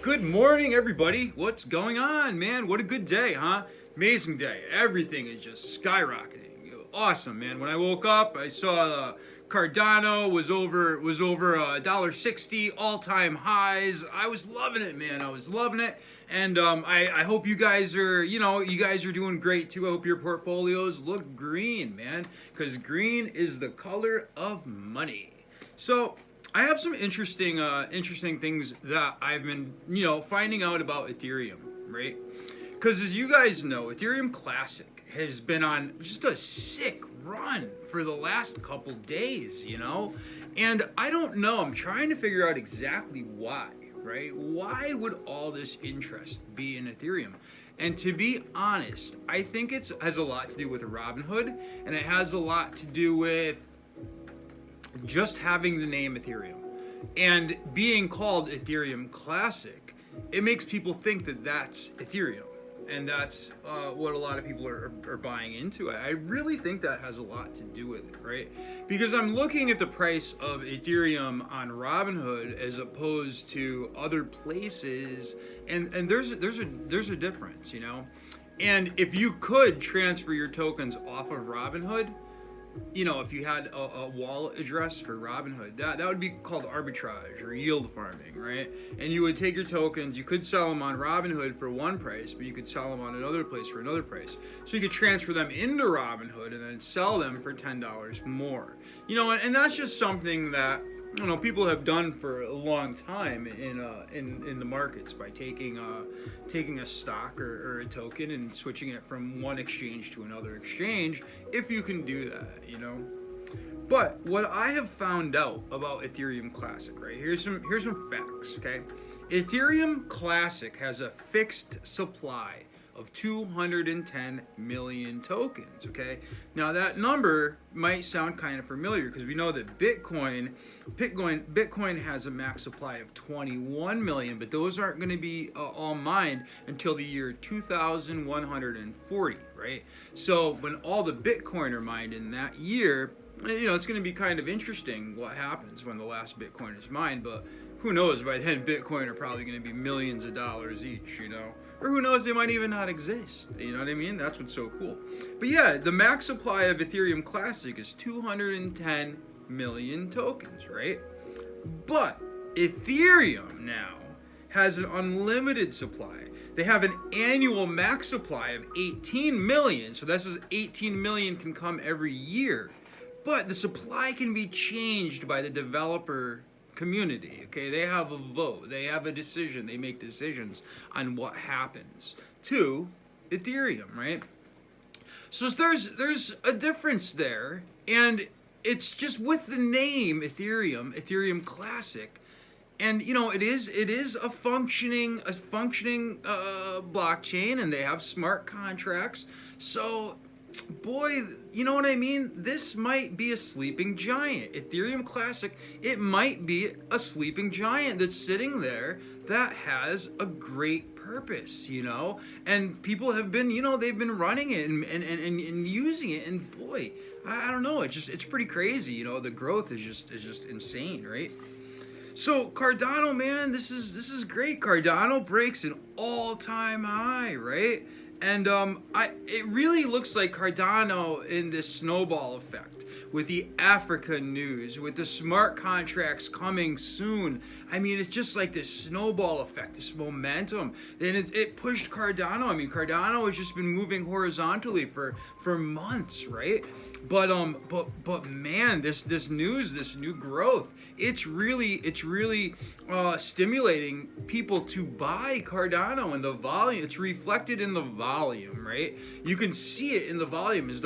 Good morning, everybody. What's going on, man? What a good day, huh? Amazing day. Everything is just skyrocketing. Awesome, man. When I woke up, I saw Cardano was over $1.60, all-time highs. I was loving it, man. I was loving it. And I hope you guys are, you guys are doing great too. I hope your portfolios look green, man, because green is the color of money. So I have some interesting things that I've been, finding out about Ethereum, right? Because as you guys know, Ethereum Classic has been on just a sick run for the last couple days, And I don't know, I'm trying to figure out exactly why, right? Why would all this interest be in Ethereum? And to be honest, I think it has a lot to do with Robinhood, and it has a lot to do with just having the name Ethereum and being called Ethereum Classic. It makes people think that that's Ethereum, and that's what a lot of people are buying into. I really think that has a lot to do with it, right? Because I'm looking at the price of Ethereum on Robinhood as opposed to other places, and there's a difference, And if you could transfer your tokens off of Robinhood, if you had a wallet address for Robinhood, that would be called arbitrage or yield farming, right? And you would take your tokens, you could sell them on Robinhood for one price, but you could sell them on another place for another price. So you could transfer them into Robinhood and then sell them for $10 more. And that's just something that people have done for a long time in the markets by taking a stock or a token and switching it from one exchange to another exchange, if you can do that, But what I have found out about Ethereum Classic, right? Here's some facts, okay? Ethereum Classic has a fixed supply of 210 million tokens, okay? Now that number might sound kind of familiar because we know that Bitcoin has a max supply of 21 million, but those aren't going to be all mined until the year 2140, right? So when all the Bitcoin are mined in that year, it's going to be kind of interesting what happens when the last Bitcoin is mined, but who knows, by then Bitcoin are probably going to be millions of dollars each, Or who knows, they might even not exist. You know what I mean? That's what's so cool. But yeah, the max supply of Ethereum Classic is 210 million tokens, right? But Ethereum now has an unlimited supply. They have an annual max supply of 18 million. So this is 18 million can come every year. But the supply can be changed by the developer community, okay? They have a vote, they have a decision, they make decisions on what happens to Ethereum, right? So there's a difference there, and it's just with the name Ethereum Classic, and it is a functioning blockchain, and they have smart contracts. So boy, you know what I mean? This might be a sleeping giant. Ethereum Classic, it might be a sleeping giant that's sitting there that has a great purpose, And people have been, they've been running it and using it, and boy, I don't know, it's pretty crazy, The growth is just insane, right? So Cardano, man, this is great. Cardano breaks an all-time high, right? And it really looks like Cardano in this snowball effect with the Africa news, with the smart contracts coming soon. I mean, it's just like this snowball effect, this momentum. And it pushed Cardano. I mean, Cardano has just been moving horizontally for months, right? But man, this news, this new growth, it's really stimulating people to buy Cardano, and the volume, it's reflected in the volume, right? You can see it in the volume. There's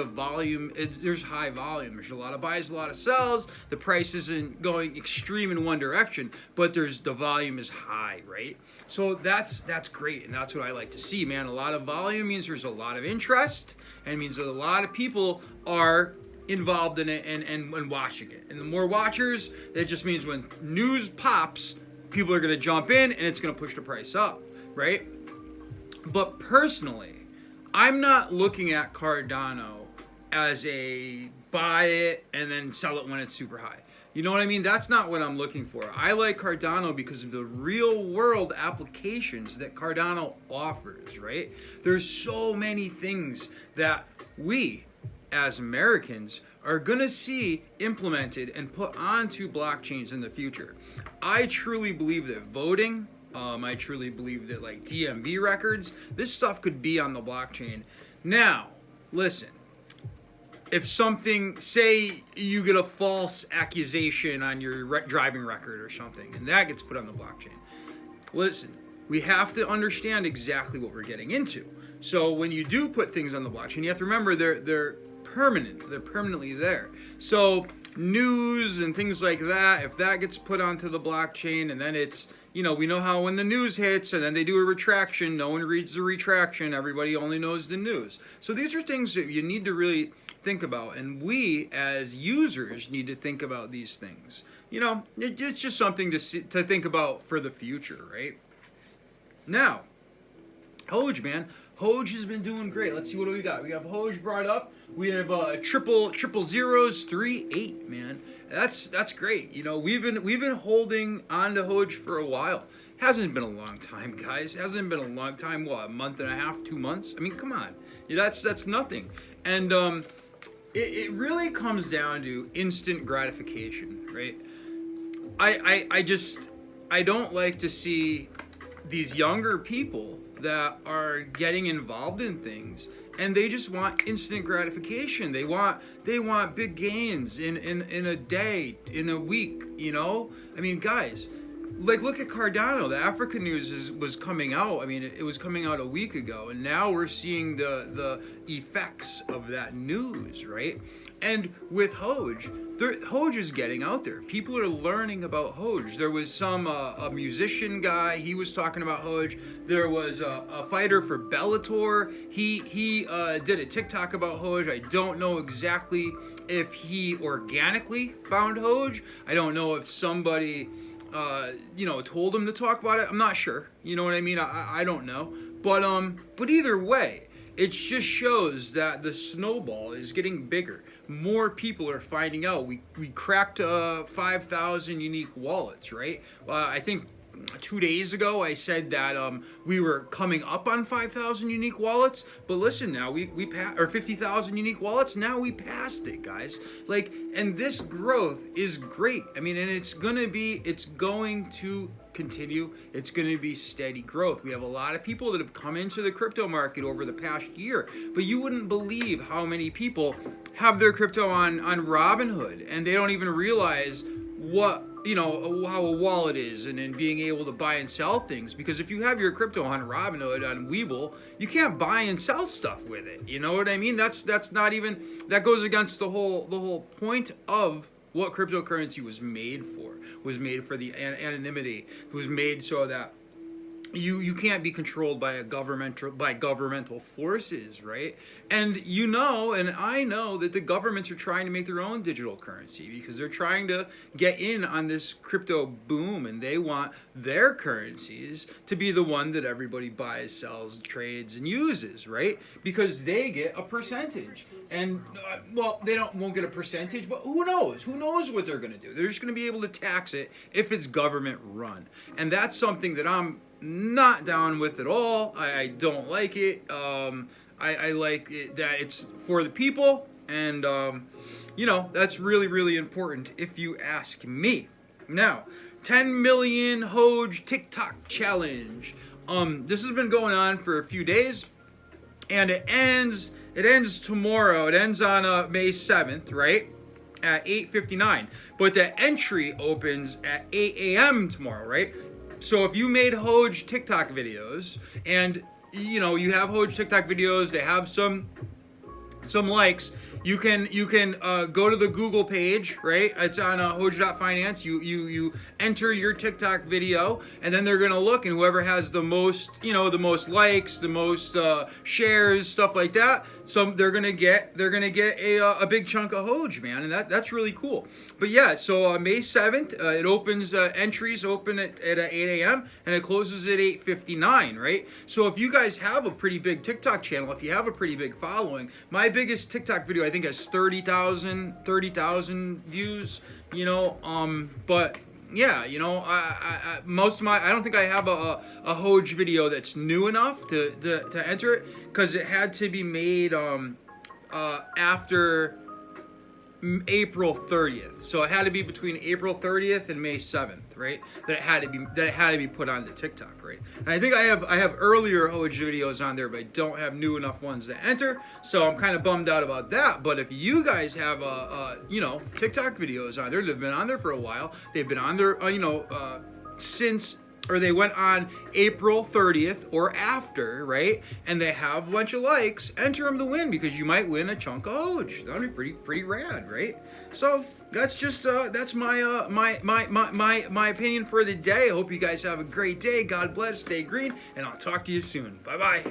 high volume. There's a lot of buys, a lot of sells. The price isn't going extreme in one direction, but the volume is high, right? So that's great, and that's what I like to see, man. A lot of volume means there's a lot of interest, and it means that a lot of people are involved in it and watching it. And the more watchers, that just means when news pops, people are going to jump in and it's going to push the price up, right? But personally, I'm not looking at Cardano as a buy it and then sell it when it's super high. You know what I mean? That's not what I'm looking for. I like Cardano because of the real world applications that Cardano offers, right? There's so many things that we as Americans are gonna see implemented and put onto blockchains in the future. I truly believe that voting, I truly believe that like DMV records, this stuff could be on the blockchain. Now, listen, if something, say you get a false accusation on your driving record or something, and that gets put on the blockchain, listen, we have to understand exactly what we're getting into. So when you do put things on the blockchain, you have to remember they're permanent. They're permanently there. So news and things like that, if that gets put onto the blockchain and then it's, you know, we know how when the news hits and then they do a retraction, no one reads the retraction, everybody only knows the news. So these are things that you need to really think about, and we as users need to think about these things. You know, it's just something to think about for the future, right? Now, HOGE, man. HOGE has been doing great. Let's see what do we got. We have HOGE brought up. We have triple zeros 3-8, man. That's great. You know, we've been holding on to HOGE for a while. Hasn't been a long time, guys. Hasn't been a long time. What, a month and a half, 2 months? I mean, come on. Yeah, that's nothing. And it really comes down to instant gratification, right? I don't like to see these younger people that are getting involved in things and they just want instant gratification. They want big gains in a day, in a week, you know? I mean, guys, like look at Cardano. The Africa news was coming out. I mean, it was coming out a week ago, and now we're seeing the effects of that news, right? And with HOGE, HOGE is getting out there. People are learning about HOGE. There was a musician guy, he was talking about HOGE. There was a fighter for Bellator. He did a TikTok about HOGE. I don't know exactly if he organically found HOGE. I don't know if somebody told him to talk about it. I'm not sure. You know what I mean? I don't know. But either way, it just shows that the snowball is getting bigger. More people are finding out. We cracked 5,000 unique wallets, right? I think 2 days ago I said that we were coming up on 5,000 unique wallets, but listen, now we passed, or 50,000 unique wallets. Now we passed it, guys. Like, and this growth is great. I mean, and it's going to continue. It's going to be steady growth. We have a lot of people that have come into the crypto market over the past year, but you wouldn't believe how many people have their crypto on Robinhood, and they don't even realize what, you know, how a wallet is, and then being able to buy and sell things. Because if you have your crypto on Robinhood, on Webull, you can't buy and sell stuff with it. You know what I mean? That's not even, that goes against the whole point of what cryptocurrency was made for. It was made for the anonymity. It was made so that you can't be controlled by governmental forces, right? And you know, and I know that the governments are trying to make their own digital currency because they're trying to get in on this crypto boom, and they want their currencies to be the one that everybody buys, sells, trades, and uses, right? Because they get a percentage. And well, they won't get a percentage, but who knows? Who knows what they're going to do? They're just going to be able to tax it if it's government run, and that's something that I'm not down with at all. I don't like it. I like it that it's for the people, and you know, that's really, really important if you ask me. Now, 10 million HOGE TikTok challenge. This has been going on for a few days, and it ends tomorrow. It ends on May 7th, right? At 8:59. But the entry opens at 8 a.m. tomorrow, right? So if you made HOGE TikTok videos, and you know, you have HOGE TikTok videos, they have some likes, you can go to the Google page, right? It's on HOGE.finance. You enter your TikTok video, and then they're gonna look, and whoever has the most, you know, the most likes, the most shares, stuff like that, so they're gonna get a big chunk of HOGE, man, and that's really cool. But yeah, so May 7th, it opens, entries open at 8 a.m. and it closes at 8:59, right? So if you guys have a pretty big TikTok channel, if you have a pretty big following, my biggest TikTok video I think think has 30,000 views, you know, but yeah, you know, most of my, I don't think I have a HOGE video that's new enough to enter it, because it had to be made after April 30th. So it had to be between April 30th and May 7th, right? That it had to be put onto TikTok, right? And I think I have earlier HOGE videos on there, but I don't have new enough ones to enter. So I'm kind of bummed out about that. But if you guys have you know, TikTok videos on there, they've been on there for a while. They've been on there, you know, since, or they went on April 30th or after, right? And they have a bunch of likes, enter them to win, because you might win a chunk of HOGE. That would be pretty rad, right? So that's just that's my opinion for the day. I hope you guys have a great day. God bless, stay green, and I'll talk to you soon. Bye bye.